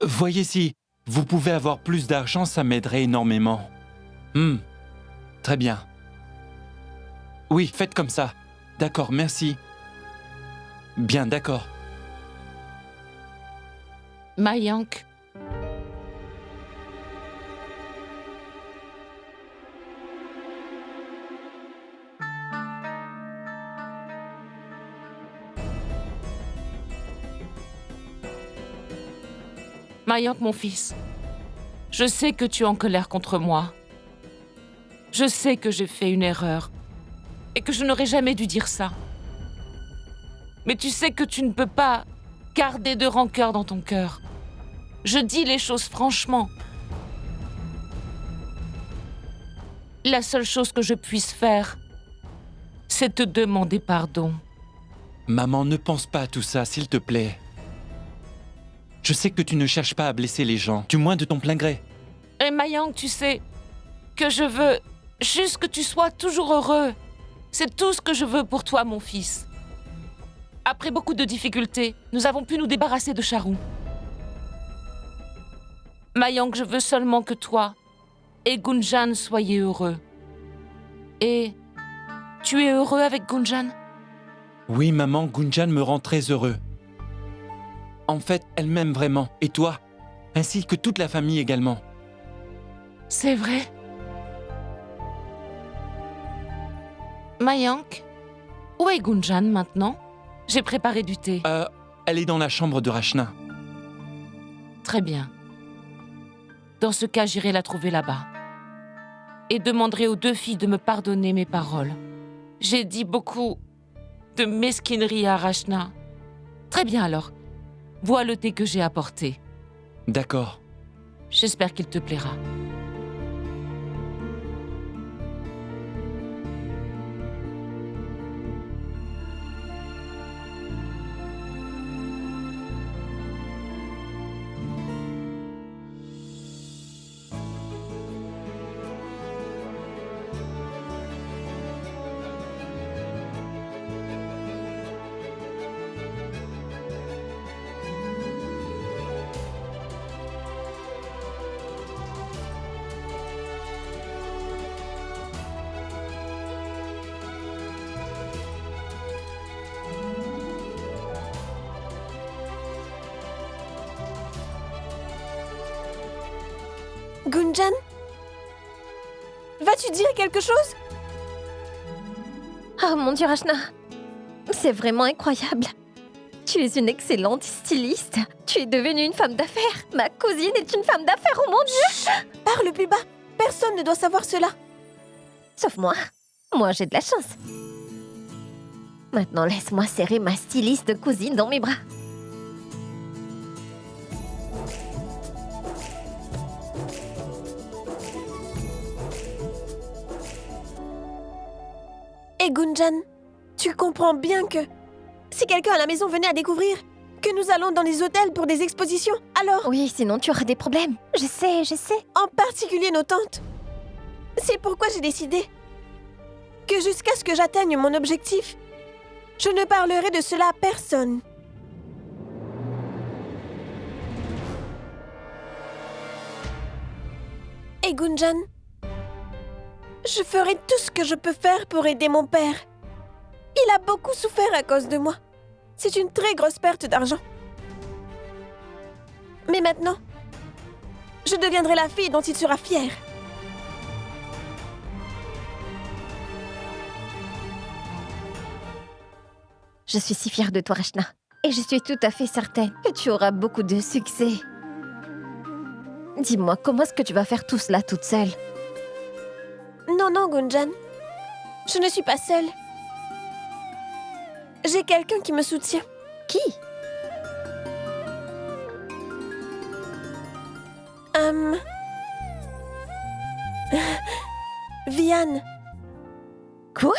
Voyez si vous pouvez avoir plus d'argent, ça m'aiderait énormément. Très bien. Oui, faites comme ça. D'accord, merci. Bien, d'accord. Mayank. Mayank, mon fils, je sais que tu es en colère contre moi. Je sais que j'ai fait une erreur et que je n'aurais jamais dû dire ça. Mais tu sais que tu ne peux pas garder de rancœur dans ton cœur. Je dis les choses franchement. La seule chose que je puisse faire, c'est te demander pardon. Maman, ne pense pas à tout ça, s'il te plaît. Je sais que tu ne cherches pas à blesser les gens, du moins de ton plein gré. Et Mayank, tu sais que je veux juste que tu sois toujours heureux. C'est tout ce que je veux pour toi, mon fils. Après beaucoup de difficultés, nous avons pu nous débarrasser de Charu. Mayank, je veux seulement que toi et Gunjan soyez heureux. Et tu es heureux avec Gunjan? Oui, maman, Gunjan me rend très heureux. En fait, elle m'aime vraiment, et toi, ainsi que toute la famille également. C'est vrai. Mayank, où est Gunjan maintenant? J'ai préparé du thé. Elle est dans la chambre de Rachna. Très bien. Dans ce cas, j'irai la trouver là-bas. Et demanderai aux deux filles de me pardonner mes paroles. J'ai dit beaucoup de mesquinerie à Rachna. Très bien alors. Vois le thé que j'ai apporté. D'accord. J'espère qu'il te plaira. Gunjan? Vas-tu dire quelque chose? Oh mon Dieu, Rachna, c'est vraiment incroyable. Tu es une excellente styliste. Tu es devenue une femme d'affaires. Ma cousine est une femme d'affaires, oh mon Dieu! Parle plus bas. Personne ne doit savoir cela. Sauf moi. Moi, j'ai de la chance. Maintenant, laisse-moi serrer ma styliste cousine dans mes bras. Et Gunjan, tu comprends bien que si quelqu'un à la maison venait à découvrir que nous allons dans les hôtels pour des expositions, alors... Oui, sinon tu auras des problèmes. Je sais, je sais. En particulier nos tantes. C'est pourquoi j'ai décidé que jusqu'à ce que j'atteigne mon objectif, je ne parlerai de cela à personne. Et Gunjan, je ferai tout ce que je peux faire pour aider mon père. Il a beaucoup souffert à cause de moi. C'est une très grosse perte d'argent. Mais maintenant, je deviendrai la fille dont il sera fier. Je suis si fière de toi, Rachna. Et je suis tout à fait certaine que tu auras beaucoup de succès. Dis-moi, comment est-ce que tu vas faire tout cela toute seule? Non, non, Gunjan. Je ne suis pas seule. J'ai quelqu'un qui me soutient. Qui? Vianne. Quoi?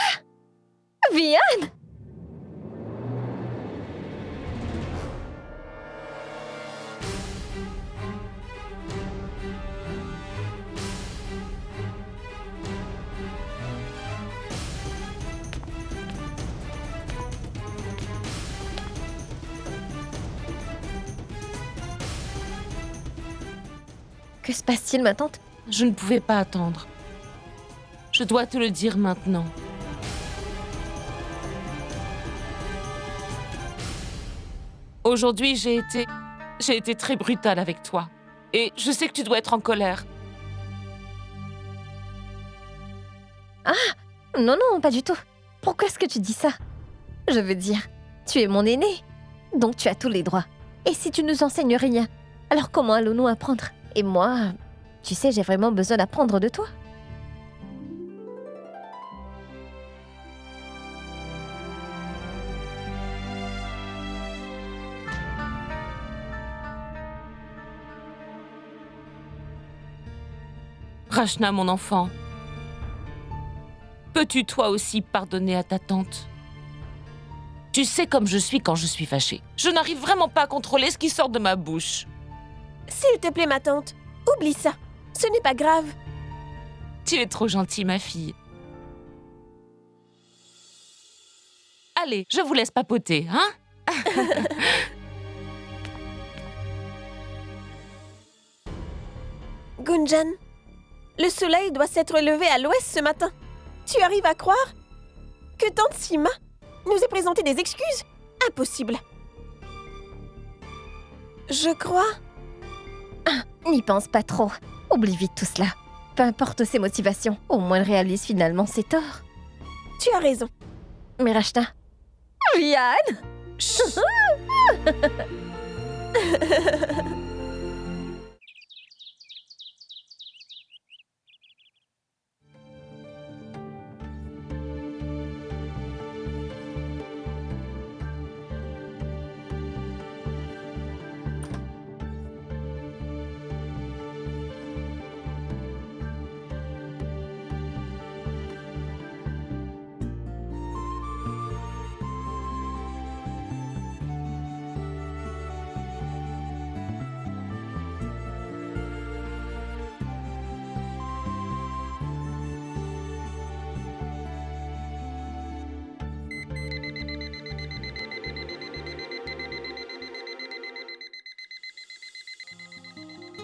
Vianne? Que se passe-t-il, ma tante? Je ne pouvais pas attendre. Je dois te le dire maintenant. Aujourd'hui, j'ai été très brutale avec toi. Et je sais que tu dois être en colère. Non, non, pas du tout. Pourquoi est-ce que tu dis ça? Je veux dire, tu es mon aîné, donc tu as tous les droits. Et si tu nous enseignes rien, alors comment allons-nous apprendre? Et moi, tu sais, j'ai vraiment besoin d'apprendre de toi. Rachna, mon enfant, peux-tu toi aussi pardonner à ta tante? Tu sais comme je suis quand je suis fâchée. Je n'arrive vraiment pas à contrôler ce qui sort de ma bouche. S'il te plaît, ma tante, oublie ça. Ce n'est pas grave. Tu es trop gentille, ma fille. Allez, je vous laisse papoter, hein? Gunjan, le soleil doit s'être levé à l'ouest ce matin. Tu arrives à croire que tante Sima nous ait présenté des excuses? Impossible. Je crois... N'y pense pas trop. Oublie vite tout cela. Peu importe ses motivations, au moins elle réalise finalement ses torts. Tu as raison. Mais Rachna... Vianne!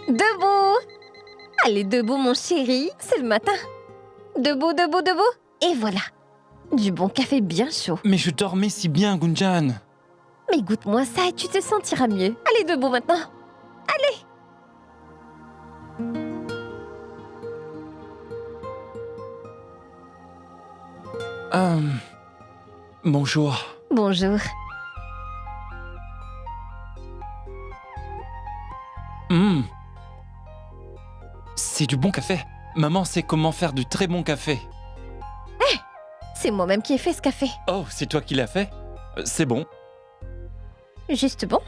Debout! Allez, debout, mon chéri, c'est le matin. Debout, debout, debout. Et voilà. Du bon café bien chaud. Mais je dormais si bien, Gunjan. Mais goûte-moi ça et tu te sentiras mieux. Allez, debout maintenant. Bonjour. Bonjour. C'est du bon café. Maman sait comment faire du très bon café. C'est moi-même qui ai fait ce café. Oh, c'est toi qui l'as fait? C'est bon. Juste bon.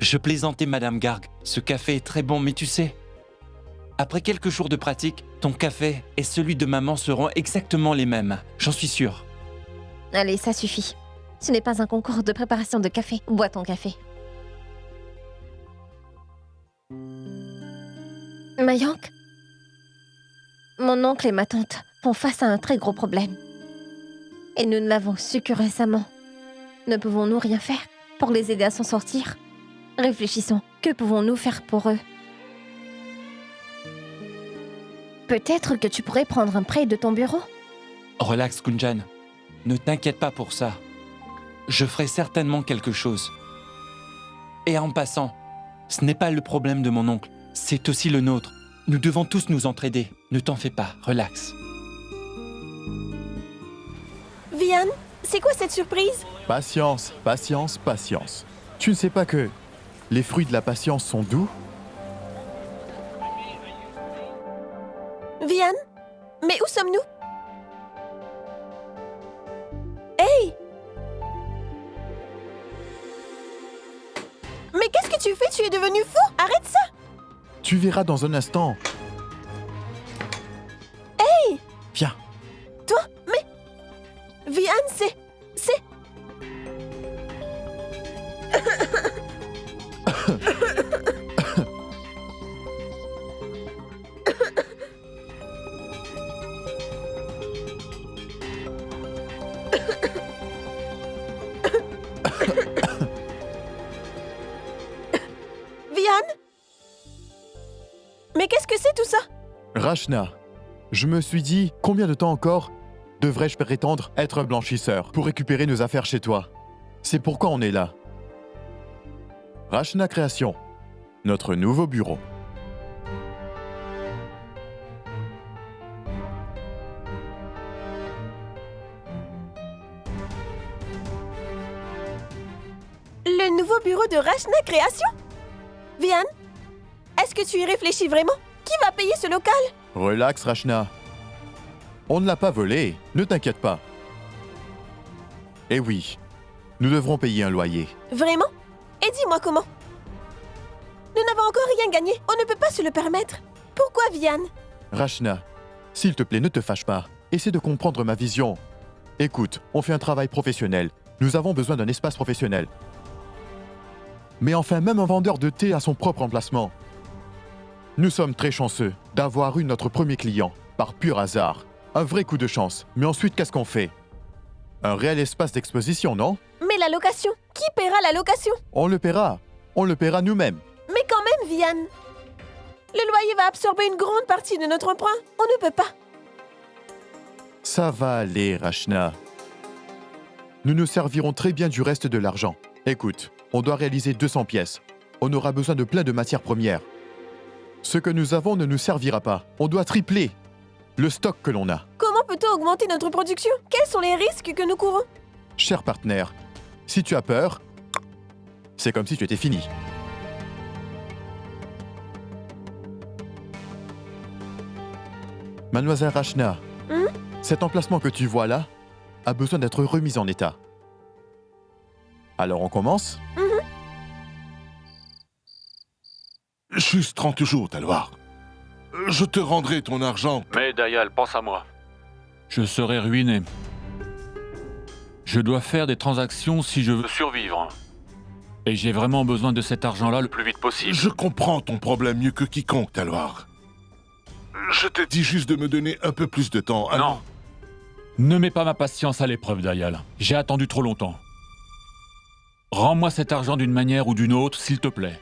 Je plaisantais, Madame Garg. Ce café est très bon, mais tu sais, après quelques jours de pratique, ton café et celui de maman seront exactement les mêmes. J'en suis sûre. Allez, ça suffit. Ce n'est pas un concours de préparation de café. Bois ton café. Mayank, mon oncle et ma tante font face à un très gros problème. Et nous ne l'avons su que récemment. Ne pouvons-nous rien faire pour les aider à s'en sortir? Réfléchissons, que pouvons-nous faire pour eux? Peut-être que tu pourrais prendre un prêt de ton bureau? Relax, Gunjan. Ne t'inquiète pas pour ça. Je ferai certainement quelque chose. Et en passant, ce n'est pas le problème de mon oncle, c'est aussi le nôtre. Nous devons tous nous entraider. Ne t'en fais pas, relax. Vianne, c'est quoi cette surprise? Patience, patience, patience. Tu ne sais pas que les fruits de la patience sont doux? Vianne, mais où sommes-nous? Hey! Mais qu'est-ce que tu fais? Tu es devenu fou? Arrête ça! Tu verras dans un instant. Hey! Viens. Toi, mais... Vianne, c'est... Vianne? tout ça? Rachna, je me suis dit, combien de temps encore devrais-je prétendre être un blanchisseur pour récupérer nos affaires chez toi? C'est pourquoi on est là. Rachna Création, notre nouveau bureau. Le nouveau bureau de Rachna Création? Vian, est-ce que tu y réfléchis vraiment? Qui va payer ce local? Relax, Rachna. On ne l'a pas volé, ne t'inquiète pas. Eh oui, nous devrons payer un loyer. Vraiment? Et dis-moi comment? Nous n'avons encore rien gagné, on ne peut pas se le permettre. Pourquoi, Vian? Rachna, s'il te plaît, ne te fâche pas. Essaie de comprendre ma vision. Écoute, on fait un travail professionnel. Nous avons besoin d'un espace professionnel. Mais enfin, même un vendeur de thé a son propre emplacement. Nous sommes très chanceux d'avoir eu notre premier client, par pur hasard. Un vrai coup de chance. Mais ensuite, qu'est-ce qu'on fait? Un réel espace d'exposition, non? Mais la location, qui paiera la location? On le paiera. On le paiera nous-mêmes. Mais quand même, Vian, le loyer va absorber une grande partie de notre emprunt. On ne peut pas. Ça va aller, Rachna. Nous nous servirons très bien du reste de l'argent. Écoute, on doit réaliser 200 pièces. On aura besoin de plein de matières premières. Ce que nous avons ne nous servira pas. On doit tripler le stock que l'on a. Comment peut-on augmenter notre production? Quels sont les risques que nous courons? Cher partenaire, si tu as peur, c'est comme si tu étais fini. Mademoiselle Rachna, cet emplacement que tu vois là a besoin d'être remis en état. Alors on commence? Juste 30 jours, Talwar. Je te rendrai ton argent. Mais Dayal, pense à moi. Je serai ruiné. Je dois faire des transactions si je veux survivre. Et j'ai vraiment besoin de cet argent-là le plus vite possible. Je comprends ton problème mieux que quiconque, Talwar. Je te dis juste de me donner un peu plus de temps. Non. Ne mets pas ma patience à l'épreuve, Dayal. J'ai attendu trop longtemps. Rends-moi cet argent d'une manière ou d'une autre, s'il te plaît.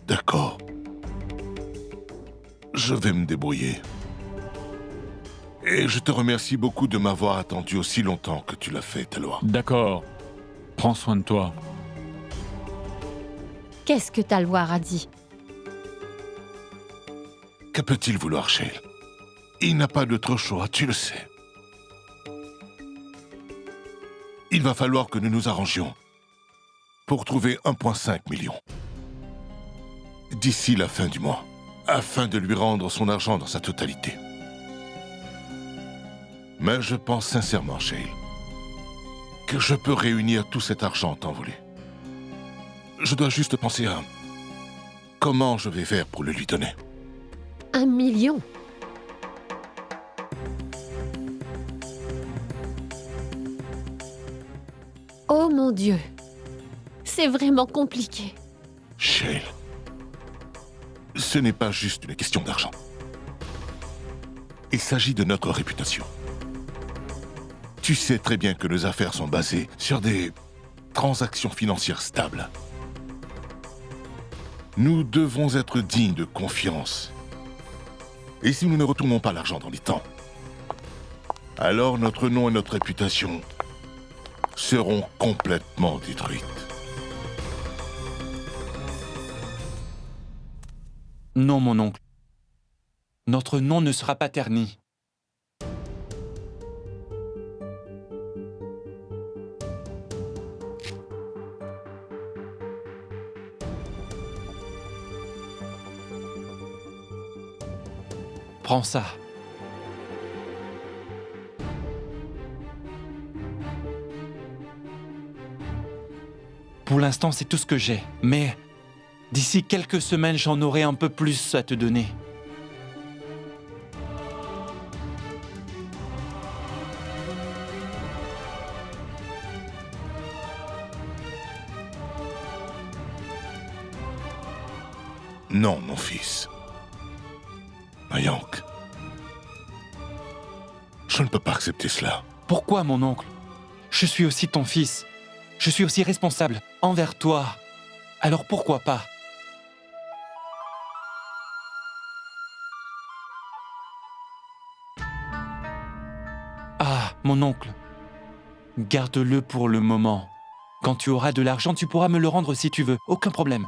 D'accord. Je vais me débrouiller. Et je te remercie beaucoup de m'avoir attendu aussi longtemps que tu l'as fait, Talwar. D'accord. Prends soin de toi. Qu'est-ce que Talwar a dit? Que peut-il vouloir, Shale? Il n'a pas d'autre choix, tu le sais. Il va falloir que nous nous arrangions pour trouver 1,5 million d'ici la fin du mois, afin de lui rendre son argent dans sa totalité. Mais je pense sincèrement, Shale, que je peux réunir tout cet argent en temps voulu. Je dois juste penser à comment je vais faire pour le lui donner. 1 million? Oh mon Dieu, c'est vraiment compliqué. Shale, ce n'est pas juste une question d'argent. Il s'agit de notre réputation. Tu sais très bien que nos affaires sont basées sur des transactions financières stables. Nous devons être dignes de confiance. Et si nous ne retournons pas l'argent dans les temps, alors notre nom et notre réputation seront complètement détruites. Non, mon oncle. Notre nom ne sera pas terni. Prends ça. Pour l'instant, c'est tout ce que j'ai. Mais d'ici quelques semaines, j'en aurai un peu plus à te donner. Non, mon fils. Mayank. Je ne peux pas accepter cela. Pourquoi, mon oncle? Je suis aussi ton fils. Je suis aussi responsable envers toi. Alors pourquoi pas? Ah, mon oncle. Garde-le pour le moment. Quand tu auras de l'argent, tu pourras me le rendre si tu veux. Aucun problème.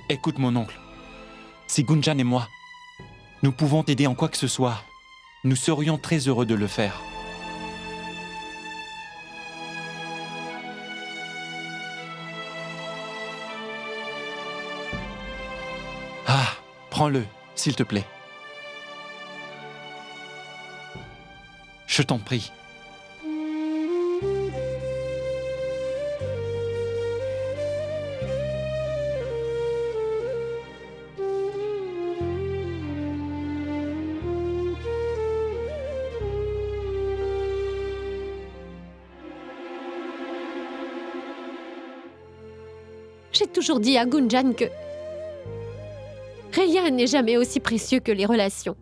Écoute, mon oncle. Si Gunjan et moi, nous pouvons t'aider en quoi que ce soit, nous serions très heureux de le faire. Ah, prends-le, s'il te plaît. Je t'en prie. J'ai toujours dit à Gunjan que rien n'est jamais aussi précieux que les relations.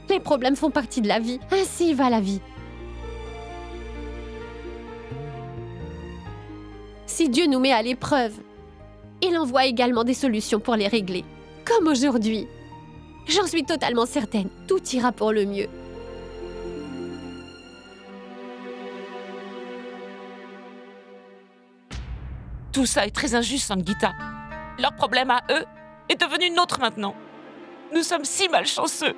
Les problèmes font partie de la vie, ainsi va la vie. Si Dieu nous met à l'épreuve, il envoie également des solutions pour les régler. Comme aujourd'hui. J'en suis totalement certaine, tout ira pour le mieux. Tout ça est très injuste, Sangita. Leur problème à eux est devenu nôtre maintenant. Nous sommes si malchanceux.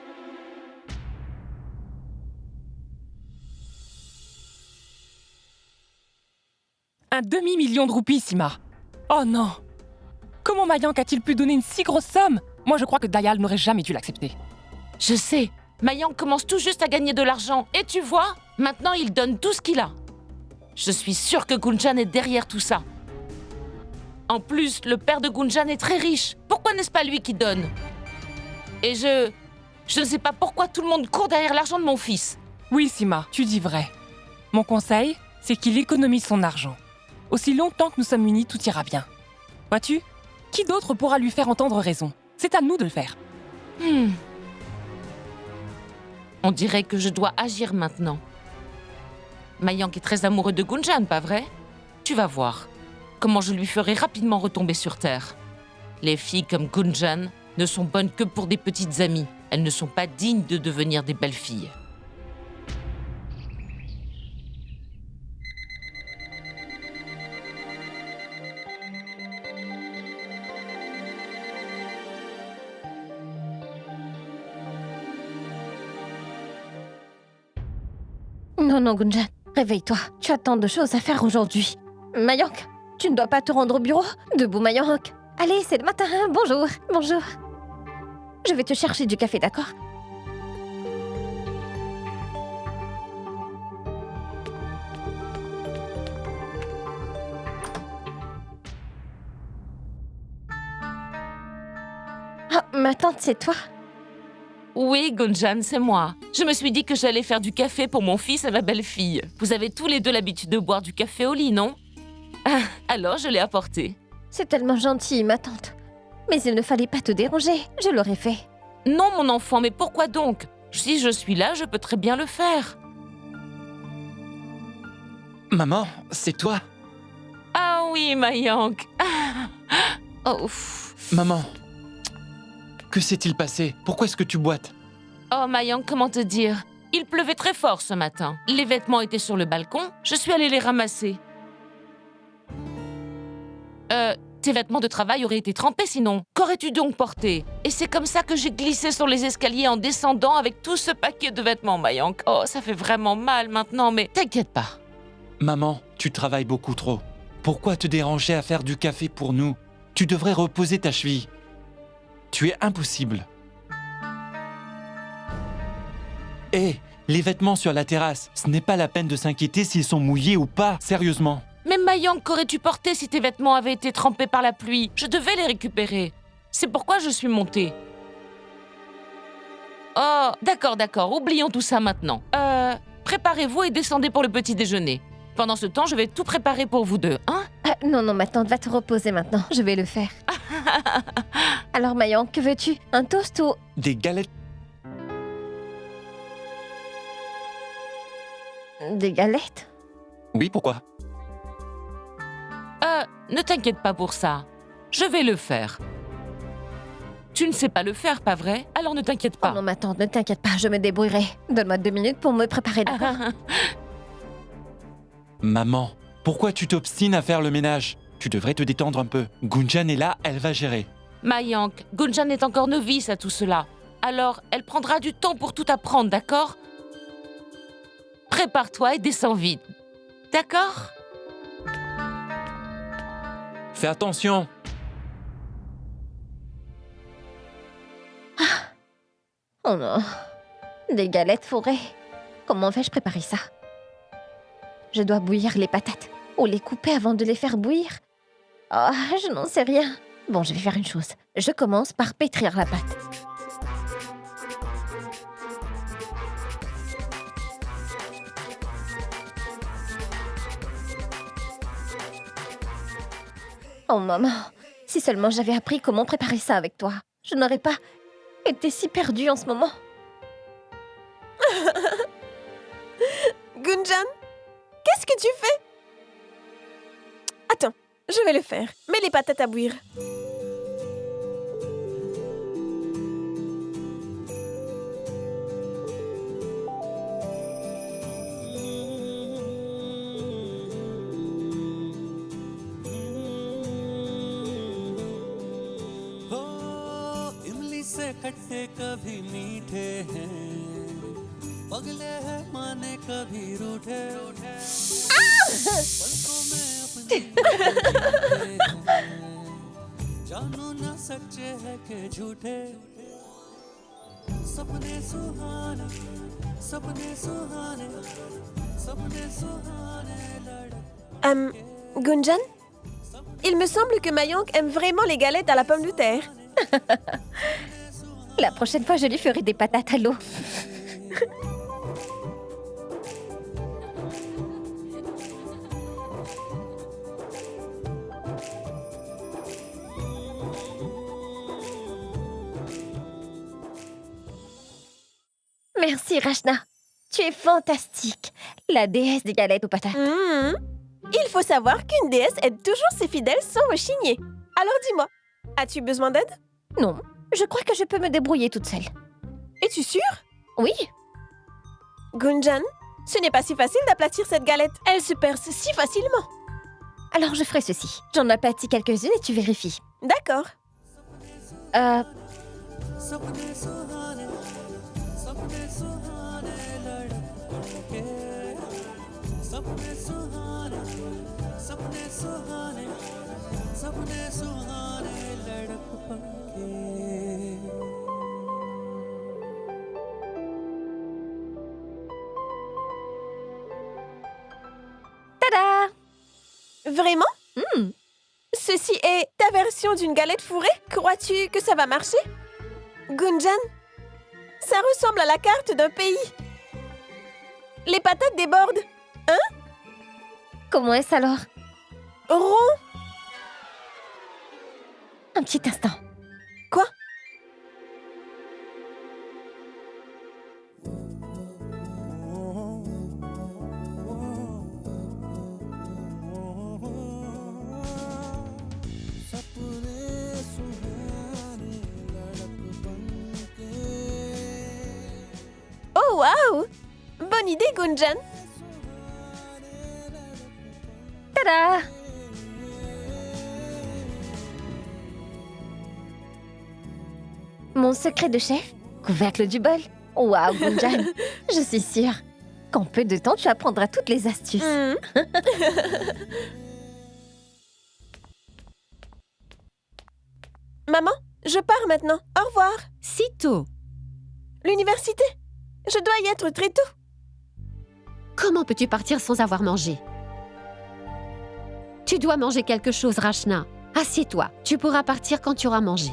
Un demi-million de roupies, Sima. Oh non. Comment Mayank a-t-il pu donner une si grosse somme? Moi, je crois que Dayal n'aurait jamais dû l'accepter. Je sais, Mayank commence tout juste à gagner de l'argent. Et tu vois, maintenant il donne tout ce qu'il a. Je suis sûre que Gunjan est derrière tout ça. En plus, le père de Gunjan est très riche. Pourquoi n'est-ce pas lui qui donne? Et je ne sais pas pourquoi tout le monde court derrière l'argent de mon fils. Oui, Sima, tu dis vrai. Mon conseil, c'est qu'il économise son argent. Aussi longtemps que nous sommes unis, tout ira bien. Vois-tu? Qui d'autre pourra lui faire entendre raison? C'est à nous de le faire. On dirait que je dois agir maintenant. Mayank est très amoureux de Gunjan, pas vrai? Tu vas voir comment je lui ferai rapidement retomber sur terre. Les filles comme Gunjan ne sont bonnes que pour des petites amies. Elles ne sont pas dignes de devenir des belles filles. Non, non, Gunjan, réveille-toi. Tu as tant de choses à faire aujourd'hui. Mayank, tu ne dois pas te rendre au bureau. Debout, Mayank. Allez, c'est le matin. Bonjour, bonjour. Je vais te chercher du café, d'accord? Ah, ma tante, c'est toi? Oui, Gunjan, c'est moi. Je me suis dit que j'allais faire du café pour mon fils et ma belle-fille. Vous avez tous les deux l'habitude de boire du café au lit, non? Ah, alors je l'ai apporté. C'est tellement gentil, ma tante. Mais il ne fallait pas te déranger, je l'aurais fait. Non, mon enfant, mais pourquoi donc? Si je suis là, je peux très bien le faire. Maman, c'est toi? Ah oui, Mayank. Oh, ouf. Maman, que s'est-il passé? Pourquoi est-ce que tu boites? Oh, Mayank, comment te dire? Il pleuvait très fort ce matin. Les vêtements étaient sur le balcon. Je suis allée les ramasser. Tes vêtements de travail auraient été trempés sinon. Qu'aurais-tu donc porté? Et c'est comme ça que j'ai glissé sur les escaliers en descendant avec tout ce paquet de vêtements, Mayank. Oh, ça fait vraiment mal maintenant, mais t'inquiète pas. Maman, tu travailles beaucoup trop. Pourquoi te déranger à faire du café pour nous? Tu devrais reposer ta cheville. Tu es impossible. Hé, les vêtements sur la terrasse, ce n'est pas la peine de s'inquiéter s'ils sont mouillés ou pas, sérieusement. Mais Mayank, qu'aurais-tu porté si tes vêtements avaient été trempés par la pluie? Je devais les récupérer. C'est pourquoi je suis montée. Oh, d'accord, oublions tout ça maintenant. Préparez-vous et descendez pour le petit déjeuner. Pendant ce temps, je vais tout préparer pour vous deux, hein? Non, non, ma tante, va te reposer maintenant, je vais le faire. Alors, Mayank, que veux-tu? Un toast ou... Des galettes. Des galettes? Oui, pourquoi? Ne t'inquiète pas pour ça. Je vais le faire. Tu ne sais pas le faire, pas vrai? Alors ne t'inquiète Oh pas. non, ma tante, ne t'inquiète pas, je me débrouillerai. Donne-moi 2 minutes pour me préparer, d'accord? Maman, pourquoi tu t'obstines à faire le ménage? Tu devrais te détendre un peu. Gunjan est là, elle va gérer. Mayank, Gunjan est encore novice à tout cela. Alors, elle prendra du temps pour tout apprendre, d'accord? Prépare-toi et descends vite. D'accord? Fais attention. Oh non. Des galettes fourrées. Comment vais-je préparer ça? Je dois bouillir les patates ou les couper avant de les faire bouillir. Oh, je n'en sais rien. Bon, je vais faire une chose. Je commence par pétrir la pâte. Oh maman, si seulement j'avais appris comment préparer ça avec toi, je n'aurais pas été si perdue en ce moment. Gunjan, qu'est-ce que tu fais? Attends, je vais le faire. Mets les patates à bouillir. इमली से खट्टे कभी मीठे हैं पगले हैं माने कभी रूठे पलकों में अपनी जानो ना सच्चे है के झूठे सपने सुहाने सपने सुहाने सपने सुहाने लड़ Gunjan, il me semble que Mayank aime vraiment les galettes à la pomme de terre. La prochaine fois, je lui ferai des patates à l'eau. Merci, Rachna. Tu es fantastique. La déesse des galettes aux patates. Il faut savoir qu'une déesse aide toujours ses fidèles sans rechigner. Alors dis-moi, as-tu besoin d'aide? Non, je crois que je peux me débrouiller toute seule. Es-tu sûre? Oui, Gunjan, ce n'est pas si facile d'aplatir cette galette. Elle se perce si facilement. alors je ferai ceci. J'en aplatis quelques-unes et tu vérifies. D'accord. सपने सुहाने लड़के सपने सुहाने सपने सुहाने सपने सुहाने लड़के Tada! Vraiment? Ceci est ta version d'une galette fourrée? Crois-tu que ça va marcher? Gunjan, ça ressemble à la carte d'un pays. Les patates débordent. Comment est-ce alors? Rond. Un petit instant. Quoi? Oh waouh! Bonne idée, Gunjan. Tada! Mon secret de chef? Couvercle du bol. Waouh, Gunjan. Je suis sûre qu'en peu de temps, tu apprendras toutes les astuces. Maman, je pars maintenant. Au revoir. Si tôt. L'université. Je dois y être très tôt. Comment peux-tu partir sans avoir mangé? Tu dois manger quelque chose, Rachna. Assieds-toi. Tu pourras partir quand tu auras mangé.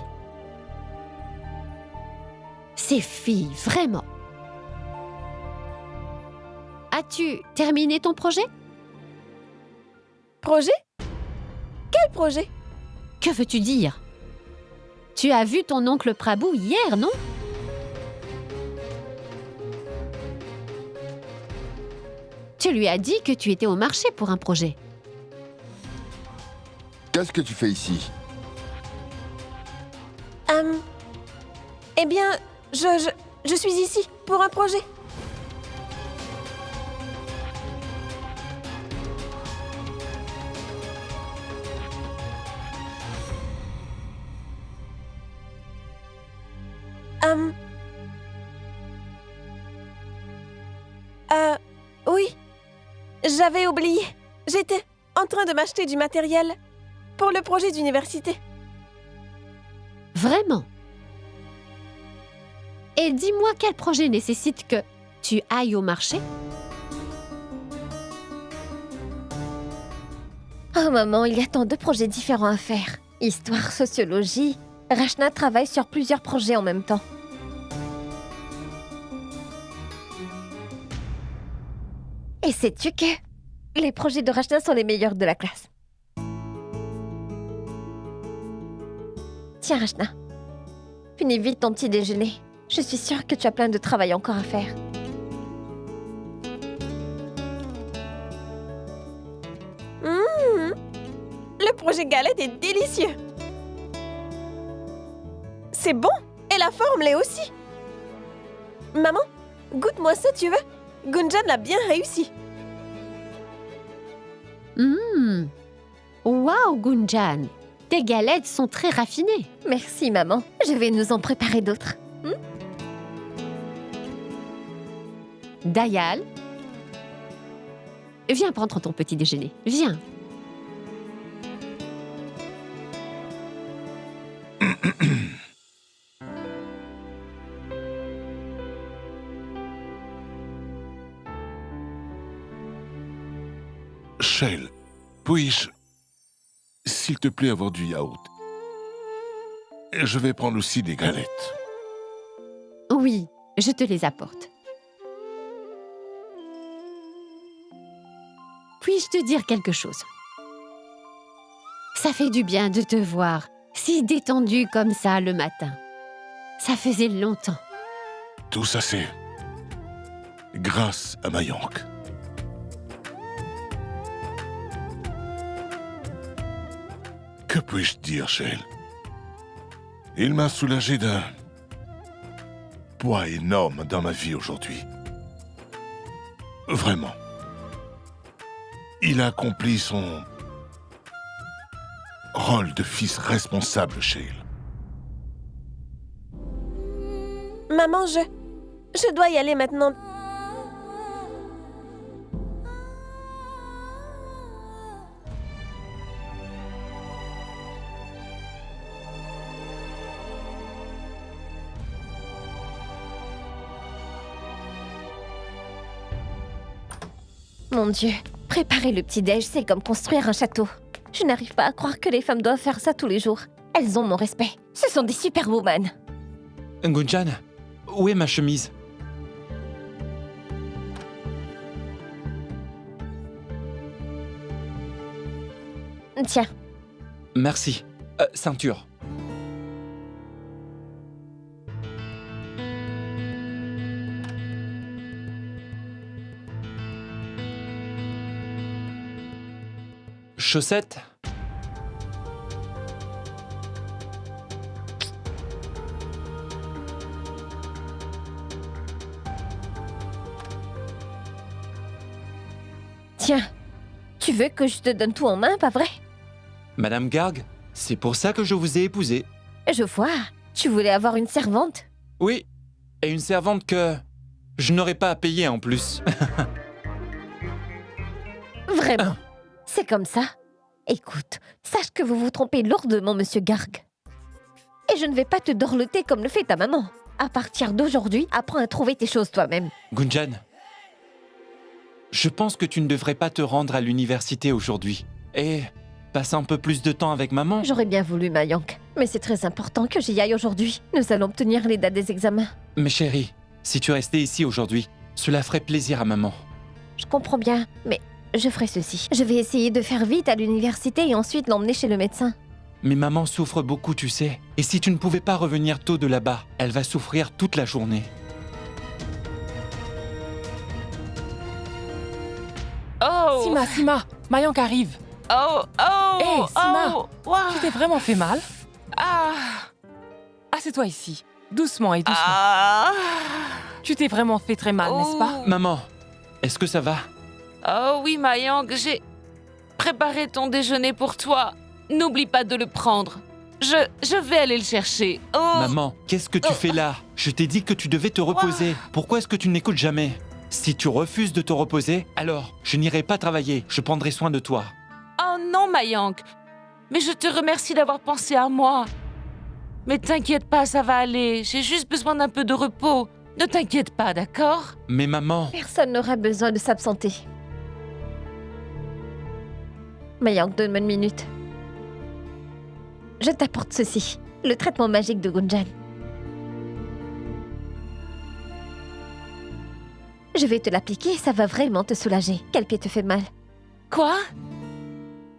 Ces filles, vraiment. As-tu terminé ton projet? Projet? Quel projet? Que veux-tu dire? Tu as vu ton oncle Prabhu hier, non? Tu lui as dit que tu étais au marché pour un projet. Qu'est-ce que tu fais ici? Eh bien, je suis ici pour un projet. Oui, j'avais oublié. J'étais en train de m'acheter du matériel pour le projet d'université. Vraiment? Et dis-moi quel projet nécessite que tu ailles au marché? Oh maman, il y a tant de projets différents à faire. Histoire, sociologie. Rachna travaille sur plusieurs projets en même temps. Et sais-tu que les projets de Rachna sont les meilleurs de la classe. Tiens Rachna, finis vite ton petit déjeuner. Je suis sûre que tu as plein de travail encore à faire. Le projet galette est délicieux. C'est bon et la forme l'est aussi. Maman, goûte-moi ça, tu veux? Gunjan l'a bien réussi. Waouh, Gunjan! Tes galettes sont très raffinées. Merci maman, je vais nous en préparer d'autres. Dayal, viens prendre ton petit déjeuner. Viens. Shail, puis-je, s'il te plaît, avoir du yaourt? Et je vais prendre aussi des galettes. Oui, je te les apporte. Puis-je te dire quelque chose? Ça fait du bien de te voir, si détendu comme ça le matin. Ça faisait longtemps. Tout ça, c'est grâce à Mayank. Que puis-je dire, Shail? Il m'a soulagé d'un poids énorme dans ma vie aujourd'hui. Vraiment. Il a accompli son rôle de fils responsable, Shail. Maman, je dois y aller maintenant. Mon Dieu, préparer le petit-déj, c'est comme construire un château. Je n'arrive pas à croire que les femmes doivent faire ça tous les jours. Elles ont mon respect. Ce sont des superwomen. Gunjan, où est ma chemise? Tiens, Merci. Ceinture. Chaussettes? tiens. Tu veux que je te donne tout en main, pas vrai? Madame Garg, c'est pour ça que je vous ai épousée. Je vois. Tu voulais avoir une servante? Oui, et une servante que je n'aurais pas à payer en plus. Vraiment. C'est comme ça. Écoute, sache que vous vous trompez lourdement, monsieur Garg. Et je ne vais pas te dorloter comme le fait ta maman. À partir d'aujourd'hui, apprends à trouver tes choses toi-même. Gunjan, je pense que tu ne devrais pas te rendre à l'université aujourd'hui. Et passer un peu plus de temps avec maman. J'aurais bien voulu, Mayank. Mais c'est très important que j'y aille aujourd'hui. Nous allons obtenir les dates des examens. Mais chérie, si tu restais ici aujourd'hui, cela ferait plaisir à maman. Je comprends bien, mais je ferai ceci. Je vais essayer de faire vite à l'université et ensuite l'emmener chez le médecin. Mais maman souffre beaucoup, tu sais. Et si tu ne pouvais pas revenir tôt de là-bas, elle va souffrir toute la journée. Oh! Sima, Mayank arrive. Oh! Hé, Sima, Ouah. tu t'es vraiment fait mal? Ah! Ah, Assieds-toi ici. Doucement et doucement. Ah. Tu t'es vraiment fait très mal, n'est-ce pas? Maman, est-ce que ça va? Oh oui, Mayank, j'ai préparé ton déjeuner pour toi. N'oublie pas de le prendre. Je vais aller le chercher. Oh. Maman, qu'est-ce que tu fais là? Je t'ai dit que tu devais te reposer. Pourquoi est-ce que tu n'écoutes jamais? Si tu refuses de te reposer, alors je n'irai pas travailler. Je prendrai soin de toi. Oh non, Mayank. Mais je te remercie d'avoir pensé à moi. Mais t'inquiète pas, ça va aller. J'ai juste besoin d'un peu de repos. Ne t'inquiète pas, d'accord? Mais maman... Personne n'aura besoin de s'absenter. Mayank, donne-moi une minute. Je t'apporte ceci, le traitement magique de Gunjan. Je vais te l'appliquer, ça va vraiment te soulager. Quel pied te fait mal? Quoi?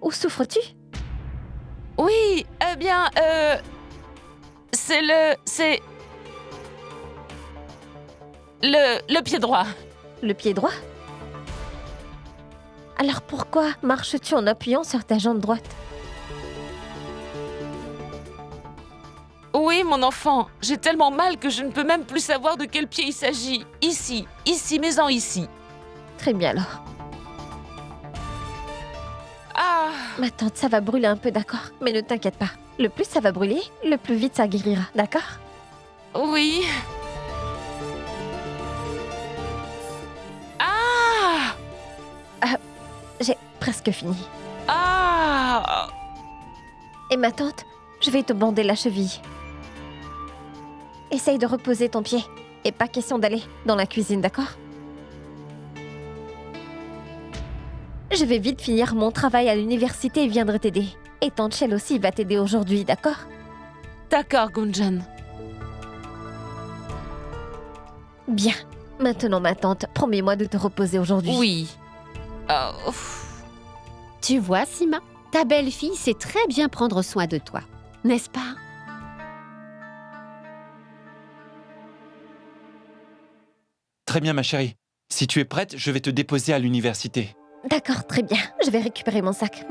Où souffres-tu? Oui, eh bien, c'est le pied droit. Le pied droit? Alors pourquoi marches-tu en appuyant sur ta jambe droite? Oui, mon enfant, j'ai tellement mal que je ne peux même plus savoir de quel pied il s'agit. Ici, mets-en ici. Très bien alors. Ah, Ma tante, ça va brûler un peu, d'accord? Mais ne t'inquiète pas. Le plus ça va brûler, le plus vite ça guérira, d'accord? oui. Ah, J'ai presque fini. ah. Et ma tante, je vais te bander la cheville. Essaye de reposer ton pied. Et pas question d'aller dans la cuisine, d'accord? Je vais vite finir mon travail à l'université et viendrai t'aider. Et tante Shell aussi va t'aider aujourd'hui, d'accord? D'accord, Gunjan. Bien. Maintenant, ma tante, promets-moi de te reposer aujourd'hui. Oui. Oh, ouf. Tu vois, Sima, ta belle-fille sait très bien prendre soin de toi, n'est-ce pas? Très bien, ma chérie. Si tu es prête, je vais te déposer à l'université. D'accord, très bien. Je vais récupérer mon sac.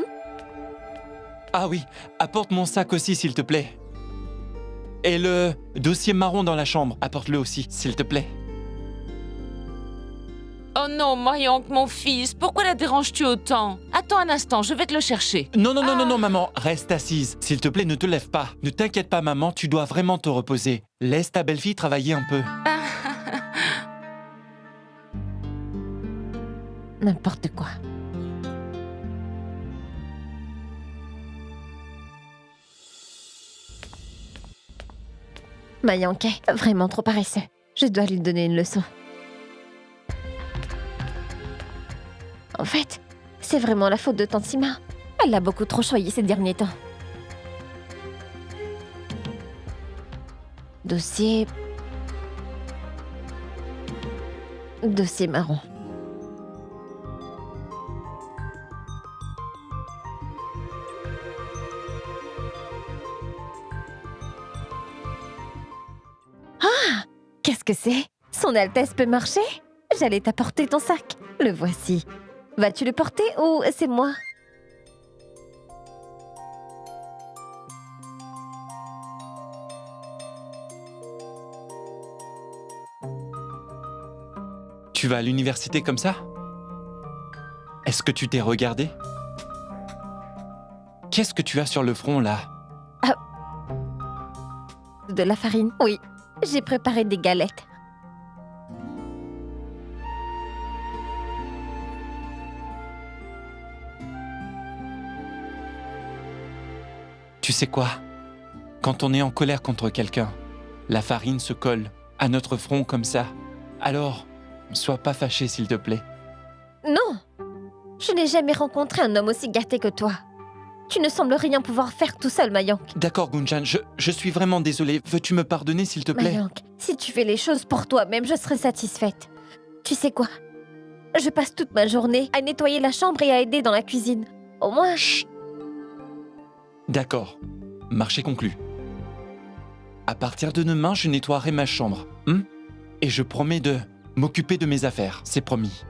Ah oui, apporte mon sac aussi, s'il te plaît. Et le dossier marron dans la chambre, apporte-le aussi, s'il te plaît. Oh non, Mayank, mon fils, pourquoi la déranges-tu autant? Attends un instant, je vais te le chercher. Non, non, non, non, non, maman, reste assise. S'il te plaît, ne te lève pas. Ne t'inquiète pas, maman, tu dois vraiment te reposer. Laisse ta belle-fille travailler un peu. N'importe quoi. Mayank est vraiment trop paresseux. Je dois lui donner une leçon. En fait, c'est vraiment la faute de Tante Sima. Elle a beaucoup trop choyé ces derniers temps. Dossier marron. Ah! Qu'est-ce que c'est? Son Altesse peut marcher? J'allais t'apporter ton sac. Le voici. Vas-tu le porter ou c'est moi? Tu vas à l'université comme ça? Est-ce que tu t'es regardé? Qu'est-ce que tu as sur le front, là? De la farine? Oui. J'ai préparé des galettes. Tu sais quoi? Quand on est en colère contre quelqu'un, la farine se colle à notre front comme ça. Alors, sois pas fâché, s'il te plaît. Non! Je n'ai jamais rencontré un homme aussi gâté que toi. Tu ne sembles rien pouvoir faire tout seul, Mayank. D'accord, Gunjan, je suis vraiment désolée. Veux-tu me pardonner, s'il te plaît? Mayank, si tu fais les choses pour toi-même, je serai satisfaite. Tu sais quoi? Je passe toute ma journée à nettoyer la chambre et à aider dans la cuisine. Au moins... Chut! D'accord. Marché conclu. À partir de demain, je nettoierai ma chambre. Et je promets de m'occuper de mes affaires. C'est promis.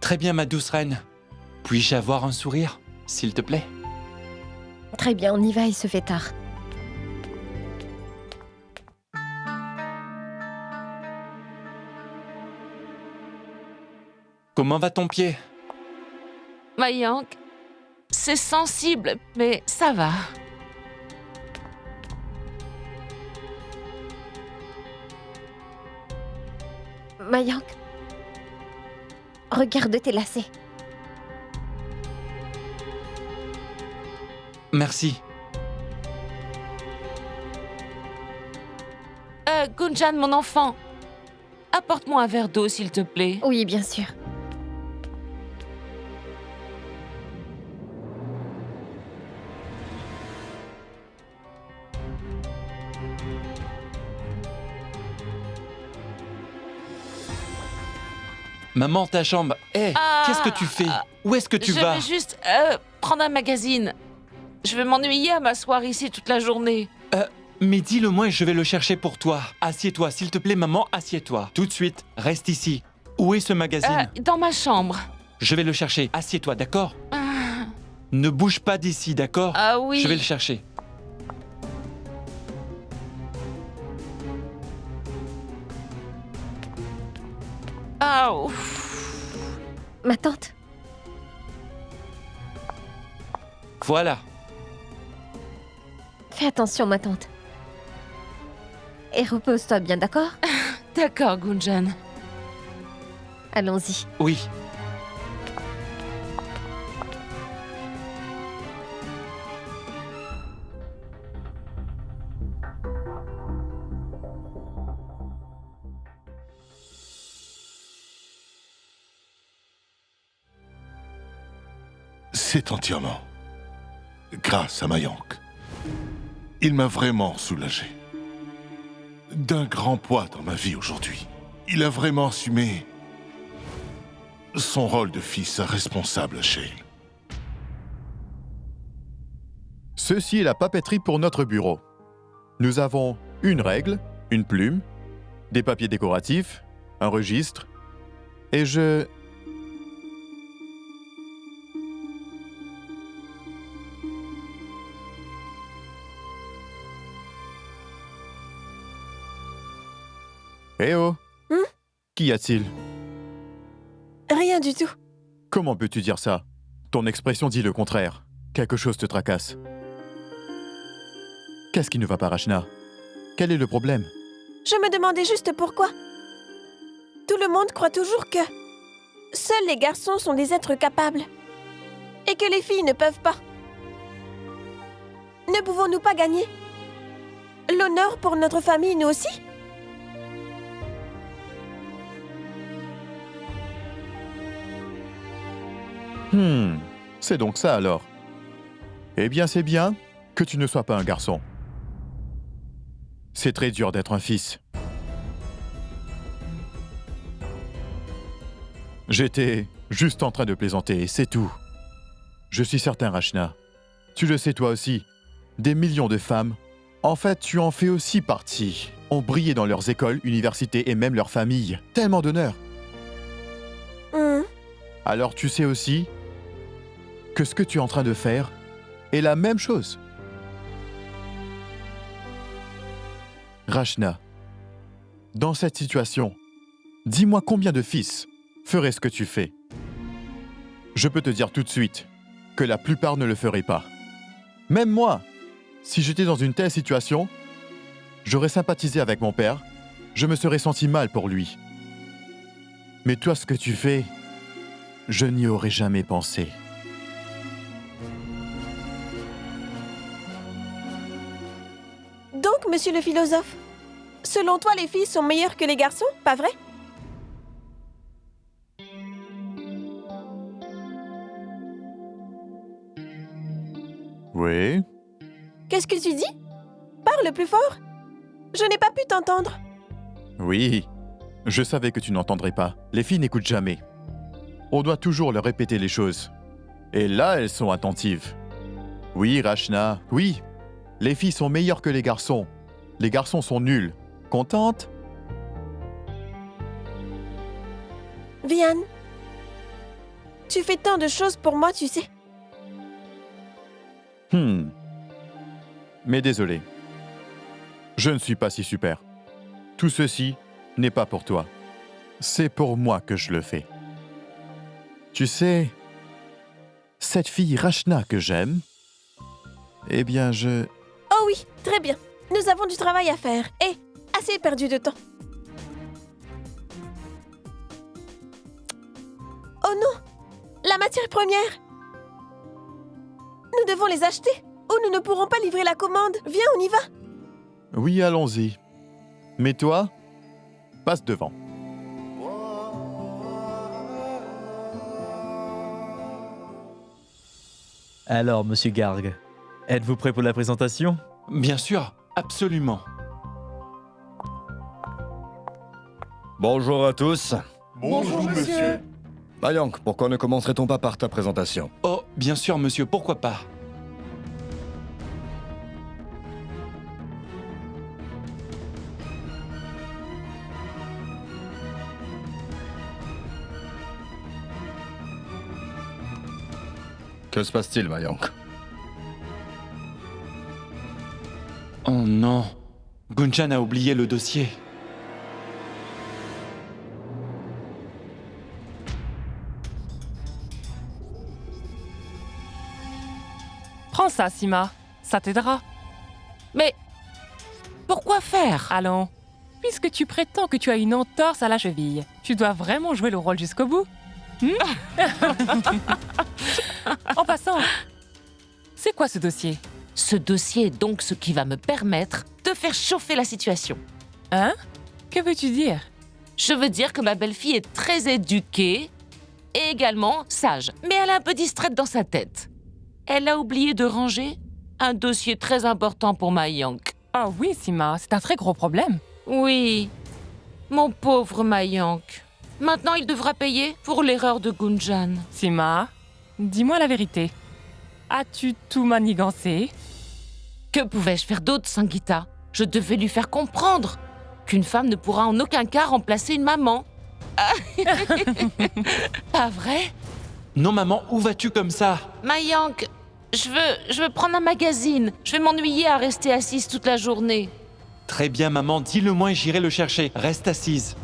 Très bien, ma douce reine. Puis-je avoir un sourire, s'il te plaît? Très bien, on y va, il se fait tard. Comment va ton pied? Mayank, c'est sensible, mais ça va. Mayank, regarde tes lacets. Merci. Gunjan, mon enfant, apporte-moi un verre d'eau, s'il te plaît. Oui, bien sûr. Maman, ta chambre. Hé, Ah, qu'est-ce que tu fais? Où est-ce que tu Je vas? vais juste prendre un magazine. Je vais m'ennuyer à m'asseoir ici toute la journée. Mais dis-le-moi et je vais le chercher pour toi. Assieds-toi, s'il te plaît, maman, assieds-toi. Tout de suite, reste ici. Où est ce magazine? Dans ma chambre. Je vais le chercher. Assieds-toi, d'accord? Ah, Ne bouge pas d'ici, d'accord? ah oui. Je vais le chercher. Ah, ouf. Ma tante, Voilà. fais attention, ma tante. Et repose-toi bien, d'accord? D'accord, Gunjan. Allons-y. Oui. C'est entièrement grâce à Mayank. Il m'a vraiment soulagé. D'un grand poids dans ma vie aujourd'hui. Il a vraiment assumé son rôle de fils responsable à Shale. Ceci est la papeterie pour notre bureau. Nous avons une règle, une plume, des papiers décoratifs, un registre, et je... Eh oh! Qu'y a-t-il? Rien du tout. Comment peux-tu dire ça? Ton expression dit le contraire. Quelque chose te tracasse. Qu'est-ce qui ne va pas, Rachna? Quel est le problème? Je me demandais juste pourquoi. Tout le monde croit toujours que seuls les garçons sont des êtres capables et que les filles ne peuvent pas. Ne pouvons-nous pas gagner l'honneur pour notre famille, nous aussi? C'est donc ça alors. Eh bien, c'est bien que tu ne sois pas un garçon. C'est très dur d'être un fils. J'étais juste en train de plaisanter, c'est tout. Je suis certain, Rachna. Tu le sais toi aussi. Des millions de femmes, en fait, tu en fais aussi partie, ont brillé dans leurs écoles, universités et même leurs familles. Tellement d'honneur. Alors tu sais aussi que ce que tu es en train de faire est la même chose. Rachna, dans cette situation, dis-moi combien de fils feraient ce que tu fais. Je peux te dire tout de suite que la plupart ne le feraient pas. Même moi, si j'étais dans une telle situation, j'aurais sympathisé avec mon père, je me serais senti mal pour lui. Mais toi, ce que tu fais, je n'y aurais jamais pensé. Donc, monsieur le philosophe, selon toi, les filles sont meilleures que les garçons, pas vrai? Oui. Qu'est-ce que tu dis? Parle plus fort. Je n'ai pas pu t'entendre. Oui. Je savais que tu n'entendrais pas. Les filles n'écoutent jamais. On doit toujours leur répéter les choses. Et là, elles sont attentives. Oui, Rachna, oui. Les filles sont meilleures que les garçons. Les garçons sont nuls. Contente? Vian, tu fais tant de choses pour moi, tu sais. Mais désolé. Je ne suis pas si super. Tout ceci n'est pas pour toi. C'est pour moi que je le fais. Tu sais, cette fille Rachna que j'aime, eh bien, Oh oui, très bien. Nous avons du travail à faire et assez perdu de temps. Oh non! La matière première! Nous devons les acheter ou nous ne pourrons pas livrer la commande. Viens, on y va! Oui, allons-y. Mais toi, passe devant. Alors, monsieur Garg, êtes-vous prêt pour la présentation? Bien sûr, absolument. Bonjour à tous. Bonjour, monsieur. Mayank, pourquoi ne commencerait-on pas par ta présentation? Oh, bien sûr, monsieur, pourquoi pas? Que se passe-t-il, Mayank? Oh non, Gunjan a oublié le dossier. Prends ça, Sima. Ça t'aidera. Mais pourquoi faire? Allons. Puisque tu prétends que tu as une entorse à la cheville, tu dois vraiment jouer le rôle jusqu'au bout. En passant, c'est quoi ce dossier? Ce dossier est donc ce qui va me permettre de faire chauffer la situation. Hein? Que veux-tu dire? Je veux dire que ma belle-fille est très éduquée et également sage, mais elle est un peu distraite dans sa tête. Elle a oublié de ranger un dossier très important pour Mayank. Ah oui, Sima, c'est un très gros problème. Oui, mon pauvre Mayank. Maintenant, il devra payer pour l'erreur de Gunjan. Sima, dis-moi la vérité. As-tu tout manigancé? Que pouvais-je faire d'autre, Sangeeta? Je devais lui faire comprendre qu'une femme ne pourra en aucun cas remplacer une maman. Pas vrai? Non, maman, où vas-tu comme ça? Mayank, je veux prendre un magazine. Je vais m'ennuyer à rester assise toute la journée. Très bien, maman, dis-le-moi et j'irai le chercher. Reste assise.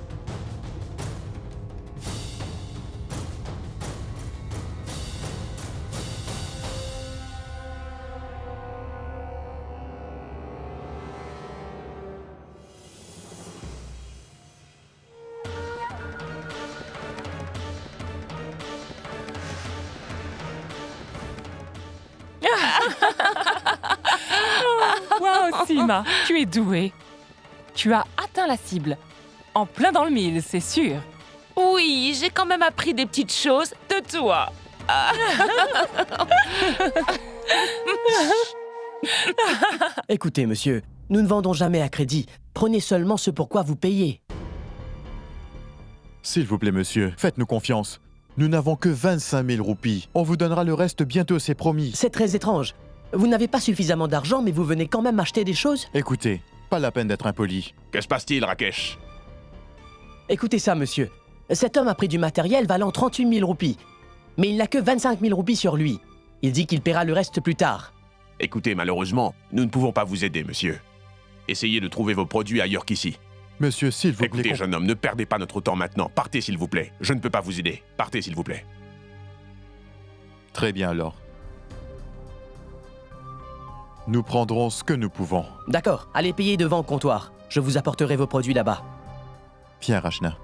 Wow, Sima, tu es douée. Tu as atteint la cible. En plein dans le mille, c'est sûr. Oui, j'ai quand même appris des petites choses de toi. Écoutez, monsieur, nous ne vendons jamais à crédit. Prenez seulement ce pour quoi vous payez. S'il vous plaît, monsieur, faites-nous confiance. Nous n'avons que 25 000 roupies. On vous donnera le reste bientôt, c'est promis. C'est très étrange. Vous n'avez pas suffisamment d'argent, mais vous venez quand même acheter des choses? Écoutez, pas la peine d'être impoli. Que se passe-t-il, Rakesh? Écoutez ça, monsieur. Cet homme a pris du matériel valant 38 000 roupies. Mais il n'a que 25 000 roupies sur lui. Il dit qu'il paiera le reste plus tard. Écoutez, malheureusement, nous ne pouvons pas vous aider, monsieur. Essayez de trouver vos produits ailleurs qu'ici. Monsieur, s'il vous plaît... Écoutez, jeune homme, ne perdez pas notre temps maintenant. Partez, s'il vous plaît. Je ne peux pas vous aider. Partez, s'il vous plaît. Très bien, alors. Nous prendrons ce que nous pouvons. D'accord, allez payer devant le comptoir. Je vous apporterai vos produits là-bas. Viens, Rachna.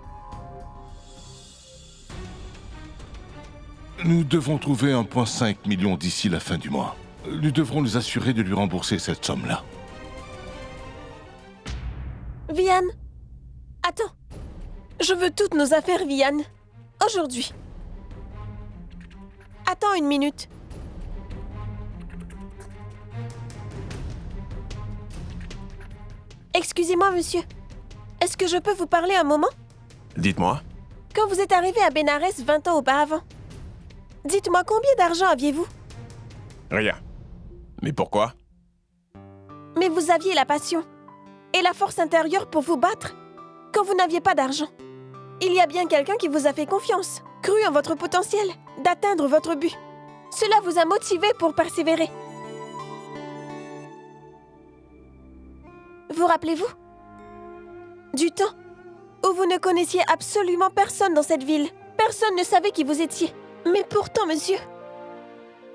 Nous devons trouver 1,5 million d'ici la fin du mois. Nous devrons nous assurer de lui rembourser cette somme-là. Vian, attends. Je veux toutes nos affaires, Vian. Aujourd'hui. Attends une minute. Excusez-moi, monsieur. Est-ce que je peux vous parler un moment? Dites-moi. Quand vous êtes arrivé à Bénarès 20 ans auparavant, dites-moi combien d'argent aviez-vous? Rien. Mais pourquoi? Mais vous aviez la passion et la force intérieure pour vous battre quand vous n'aviez pas d'argent. Il y a bien quelqu'un qui vous a fait confiance, cru en votre potentiel d'atteindre votre but. Cela vous a motivé pour persévérer. Vous rappelez-vous? Du temps où vous ne connaissiez absolument personne dans cette ville. Personne ne savait qui vous étiez. Mais pourtant, monsieur,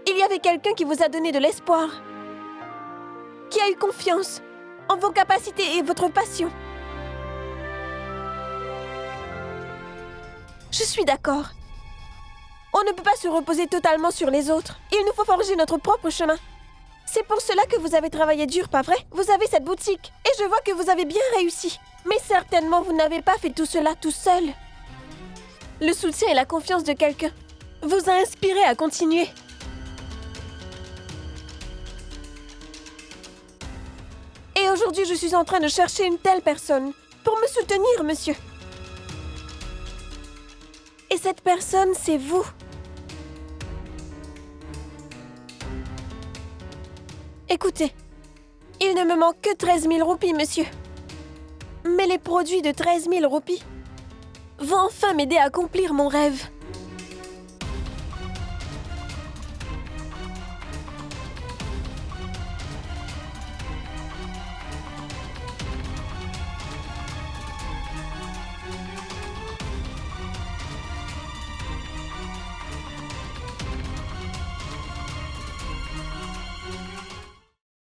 il y avait quelqu'un qui vous a donné de l'espoir, qui a eu confiance en vos capacités et votre passion. Je suis d'accord. On ne peut pas se reposer totalement sur les autres. Il nous faut forger notre propre chemin. C'est pour cela que vous avez travaillé dur, pas vrai? Vous avez cette boutique, et je vois que vous avez bien réussi. Mais certainement, vous n'avez pas fait tout cela tout seul. Le soutien et la confiance de quelqu'un vous a inspiré à continuer. Et aujourd'hui, je suis en train de chercher une telle personne pour me soutenir, monsieur. Et cette personne, c'est vous. Écoutez, il ne me manque que 13 000 roupies, monsieur. Mais les produits de 13 000 roupies vont enfin m'aider à accomplir mon rêve.